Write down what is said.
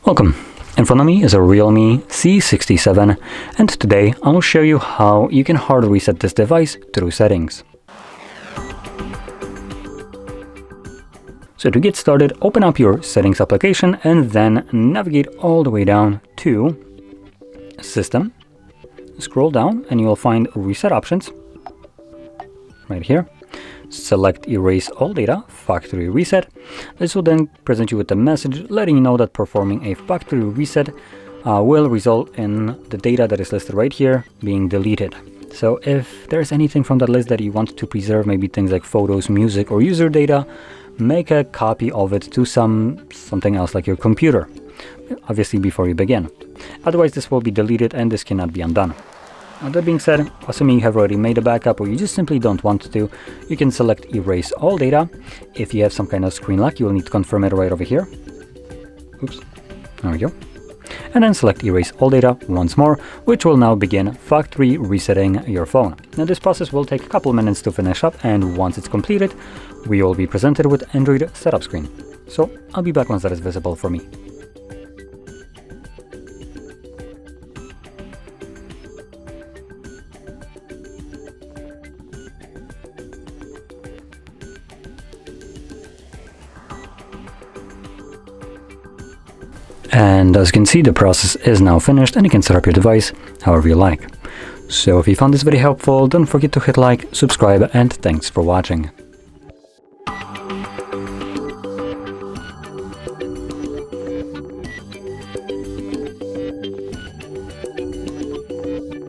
Welcome. In front of me is a Realme C67, and today I will show you how you can hard reset this device through settings. So to get started, open up your settings application and then navigate all the way down to System. Scroll down and you will find Reset Options right here. Select Erase All Data, Factory Reset. This will then present you with a message letting you know that performing a factory reset will result in the data that is listed right here being deleted. So if there's anything from that list that you want to preserve, maybe things like photos, music, or user data, make a copy of it to something else like your computer, obviously before you begin. Otherwise, this will be deleted and this cannot be undone. Now, that being said, assuming you have already made a backup or you just simply don't want to, you can select Erase All Data. If you have some kind of screen lock, you will need to confirm it right over here. Oops, there we go. And then select Erase All Data once more, which will now begin factory resetting your phone. Now, this process will take a couple minutes to finish up, and once it's completed, we will be presented with Android setup screen. So I'll be back once that is visible for me. And as you can see, the process is now finished and you can set up your device however you like. So if you found this video helpful, don't forget to hit like, subscribe, and thanks for watching.